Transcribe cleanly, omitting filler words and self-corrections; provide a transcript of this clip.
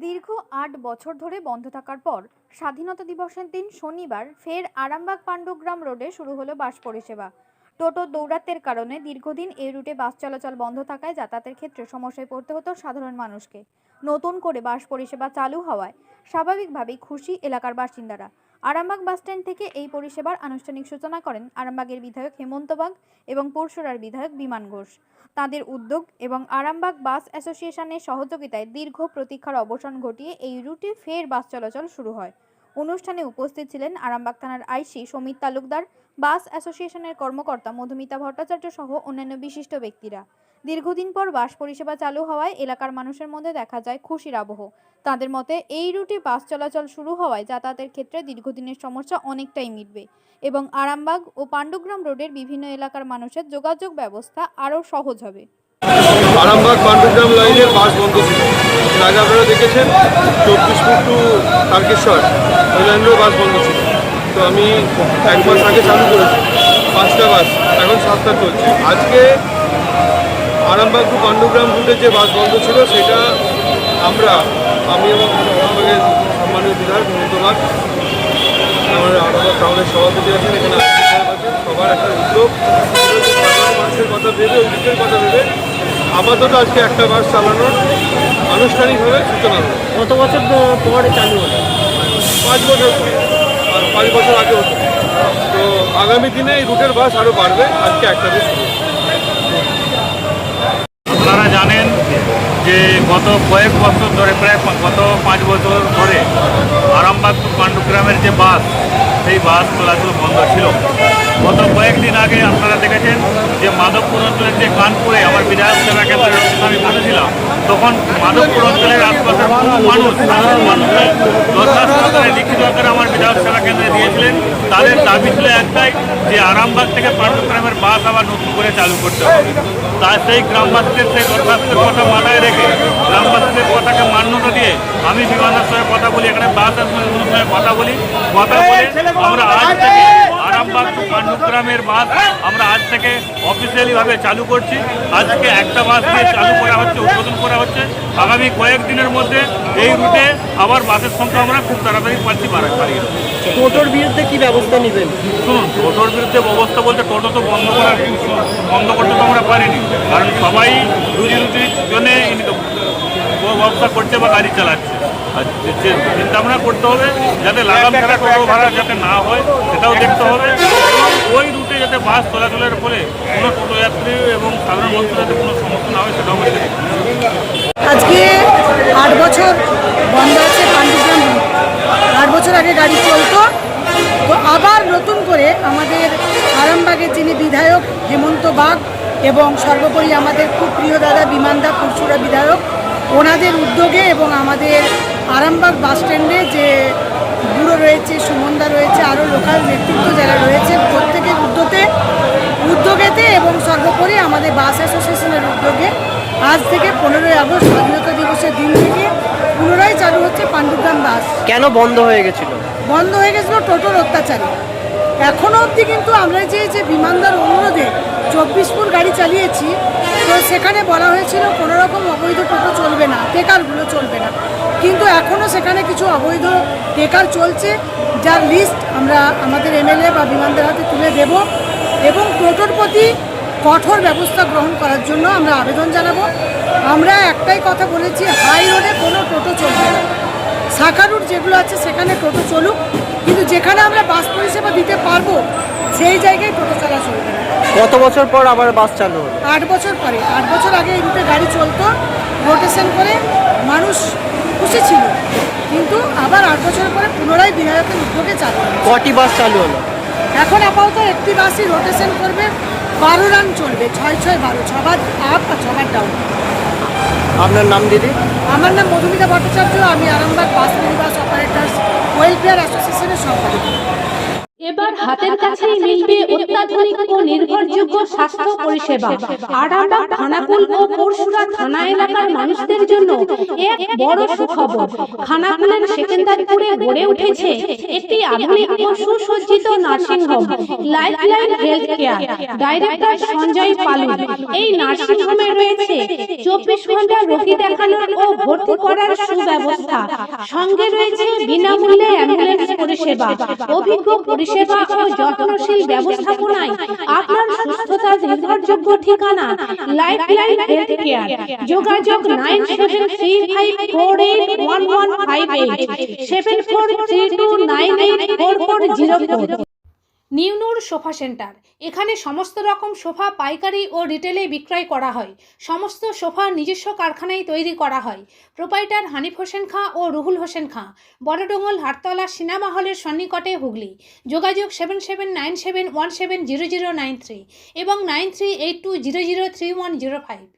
দীর্ঘ ৮ বছর ধরে বন্ধ থাকার পর স্বাধীনতা দিবসের দিন শনিবার ফের আরামবাগ পাণ্ডুগ্রাম রোডে শুরু হলো বাস পরিষেবা। টোটো দৌরাত্ম্যের কারণে দীর্ঘদিন এই রুটে বাস চলাচল বন্ধ থাকায় যাতায়াতের ক্ষেত্রে সমস্যায় পড়তে হতো সাধারণ মানুষকে। নতুন করে বাস পরিষেবা চালু হওয়ায় স্বাভাবিকভাবেই খুশি এলাকার বাসিন্দারা। আরামবাগ বাসস্ট্যান্ড থেকে এই পরিষেবার আনুষ্ঠানিক সূচনা করেন আরামবাগের বিধায়ক হেমন্ত বাগ এবং পরশুরার বিধায়ক বিমান ঘোষ। তাদের উদ্যোগ এবং আরামবাগ বাস অ্যাসোসিয়েশনের সহযোগিতায় দীর্ঘ প্রতীক্ষার অবসান ঘটিয়ে এই রুটে ফের বাস চলাচল শুরু হয়। অনুষ্ঠানে উপস্থিত ছিলেন আরামবাগ থানার আইসি সমীর তালুকদার, বাস অ্যাসোসিয়েশনের কর্মকর্তা মধুমিতা ভট্টাচার্য সহ অন্যান্য বিশিষ্ট ব্যক্তিরা। দীর্ঘদিন পর বাস পরিষেবা চালু হওয়ায় এলাকার মানুষের মধ্যে দেখা যায় খুশির আবহ। তাদের মতে এই রুটে বাস চলাচল শুরু হওয়ায় যাতায়াতের ক্ষেত্রে দীর্ঘদিনের সমস্যা অনেকটাই মিটবে এবং আরামবাগ ও পাণ্ডুগ্রাম রোডের বিভিন্ন এলাকার মানুষের যোগাযোগ ব্যবস্থা আরও সহজ হবে। আরামবাগ পাণ্ডুগ্রাম লাইনের বাস বন্ধ ছিল, আগে আপনারা দেখেছেন 24 ফুট টু তারকেশ্বর ওই লাইনেরও বাস বন্ধ ছিল। তো আমি 1 মাস আগে চালু করেছি 5টা বাস, এখন 7টা চলছে। আজকে আরামবাগ টু পাণ্ডুগ্রাম রুটের যে বাস বন্ধ ছিল সেটা আমি এবং আরামবাগের সম্মানীয় বিধায়ক হেমন্ত বাগ, আমার আরামবাগ টাউনের সভাপতি আছেন, এখানে সবার একটা উদ্যোগ, সাধারণ মানুষের কথা ভেবে, উদ্যোগের কথা ভেবে আপাতত আজকে একটা বাস চালানোর আনুষ্ঠানিকভাবে সূচনা হলো। কত বছর পরে চালু হলো? 5 বছর পরে, আর 5 বছর আগে হতো। তো আগামী দিনে এই রুটের বাস আরও বাড়বে। আজকে একটা দিয়ে শুরু। আপনারা জানেন যে গত কয়েক বছর ধরে, প্রায় গত 5 বছর ধরে আরামবাগ টু পাণ্ডুগ্রামের যে বাস, সেই বাস চলাচল বন্ধ ছিল। গত কয়েকদিন আগে আপনারা দেখেছেন যে মাধবপুর অঞ্চলের যে কানপুরে আমার বিধায়ক সেবা কেন্দ্রের আমি বসেছিলাম, তখন মাধবপুর অঞ্চলের আশপাশের বহু মানুষ দরখাস্ত করে লিখিত আকারে আমার বিধায়ক সেবা কেন্দ্রে দিয়েছিলেন। তাদের দাবি ছিল একটাই, যে আরামবাগ থেকে পাণ্ডুগ্রামের বাস আবার নতুন করে চালু করতে হবে। তাই সেই গ্রামবাসীদের সেই দরখাস্তের কথা মাথায় রেখে, গ্রামবাসীদের কথাকে মান্যতা দিয়ে আমি বিমানের সঙ্গে কথা বলি, এখানে বাস অ্যাসোসিয়েশনের সঙ্গে কথা বলে আমরা আজ থেকে আরামবাগ টু পাণ্ডুগ্রামের বাস আমরা আজ থেকে অফিসিয়ালিভাবে চালু করছি। আজকে একটা বাস দিয়ে চালু করা হচ্ছে, উদ্বোধন করা হচ্ছে। আগামী কয়েকদিনের মধ্যে এই রুটে আবার বাসের সংখ্যা আমরা খুব তাড়াতাড়ি বাড়িয়ে দেবো। টোটোর বিরুদ্ধে কি ব্যবস্থা নেবেন? শুনুন, টোটোর বিরুদ্ধে ব্যবস্থা বলতে টোটো তো বন্ধ করতে তো আমরা পারিনি, কারণ সবাই রুজি রুটির জন্যে ব্যবসা করছে বা গাড়ি চালাচ্ছে। আর চিন্তা ভাবনা করতে হবে যাতে লাগাম ছাড়া টোটো ভাড়া যাতে না হয়, সেটাও দেখতে হবে। ওই রুটে যাতে বাস চলাচলের ফলে কোনো টোটো যাত্রী এবং সাধারণ মানুষের যাতে কোনো সমস্যা না হয়, সেটাও আমাদের দেখতে হবে। আজকে 8 বছর বন্ধ আছে পাণ্ডুগ্রাম রুট। 8 বছর আগে গাড়ি চলতো, তো আবার নতুন করে আমাদের আরামবাগের যিনি বিধায়ক হেমন্ত বাগ এবং সর্বোপরি আমাদের খুব প্রিয় দাদা বিমানদা পরশুরা বিধায়ক, ওনাদের উদ্যোগে এবং আমাদের আরামবাগ বাস স্ট্যান্ডে যে ব্যুরো রয়েছে, সুমনদা রয়েছে, আরও লোকাল নেতৃত্ব যারা রয়েছে, প্রত্যেকের উদ্যোগেতে এবং সর্বোপরি আমাদের বাস অ্যাসোসিয়েশনের উদ্যোগে আজ থেকে 15ই আগস্ট স্বাধীনতা দিবসের দিন থেকে পুনরায় চালু হচ্ছে পাণ্ডুগ্রাম বাস। কেন বন্ধ হয়ে গেছিল? বন্ধ হয়ে গেছিলো টোটোর অত্যাচারে। এখনও অবধি কিন্তু আমরা যে বিমানদার অনুরোধে 24 ফুট গাড়ি চালিয়েছি, তো সেখানে বলা হয়েছিল কোনো রকম অবৈধ টোটো চলবে না, টেকারগুলো চলবে না। কিন্তু এখনও সেখানে কিছু অবৈধ টেকার চলছে, যার লিস্ট আমরা আমাদের এমএলএ বা বিমানদের হাতে তুলে দেব এবং টোটোর প্রতি কঠোর ব্যবস্থা গ্রহণ করার জন্য আমরা আবেদন জানাবো। আমরা একটাই কথা বলেছি, হাই রোডে কোনো টোটো চলবে না। শাখা রুট যেগুলো আছে সেখানে টোটো চলুক, কিন্তু যেখানে আমরা বাস পরিষেবা দিতে পারবো সেই জায়গায় টোটো চালা চলবে না। কত বছর পর আবার বাস চালু হলো? 8 বছর পরে। 8 বছর আগে এই রুটে গাড়ি চলতো, রোটেশন করে মানুষ খুশি ছিল, কিন্তু আবার 8 বছর পরে পুনরায় বিধায়কের উদ্যোগে চালু হলো। কটি বাস চালু হলো? এখন আপাতত একটি বাসই রোটেশন করবে, 12 রান চলবে, 6-6-12, 6 বার আপ আর 6 বার ডাউন। আপনার নাম দিদি? আমার নাম মধুমিতা ভট্টাচার্য, আমি আরামবাগ বাস মিনি বাস অপারেটার্স ওয়েলফেয়ার অ্যাসোসিয়েশনের সভাপতি। এবার হাতের কাছেই মিলবে অত্যাধুনিক ও নির্ভরযোগ্য স্বাস্থ্য পরিষেবা। আরামবাগ, খানাকুল ও পরশুরা থানা এলাকার মানুষদের জন্য এক বড় সুখবর। খানাকুলের সেকেন্দারপুরে গড়ে উঠেছে একটি আধুনিক ও সুসজ্জিত nursing home, lifeline health care. Director Sanjay Palu. এই নার্সিং হোমে রয়েছে 24 ঘন্টা রোগী দেখানোর ও ভর্তি করার সুব্যবস্থা। সঙ্গে রয়েছে বিনামূল্যে অ্যাম্বুলেন্স পরিষেবা। অভিজ্ঞ পরিষেবা ও যত্নশীল ব্যবস্থাপনায় আপনার সুস্থতার নির্ভরযোগ্য ঠিকানা লাইফলাইন হেলথ কেয়ার। যোগাযোগ 9735481158 7432984404। নিউনুর সোফা সেন্টার। এখানে সমস্ত রকম সোফা পাইকারি ও রিটেলে বিক্রয় করা হয়। সমস্ত সোফা নিজস্ব কারখানায় তৈরি করা হয়। প্রোপাইটার হানিফ হোসেন খাঁ ও রুহুল হোসেন খাঁ, বড়ডোঙ্গল, হাটতলা, সিনেমা হলের সন্নিকটে, হুগলি। যোগাযোগ 7797170093 এবং 9382003105।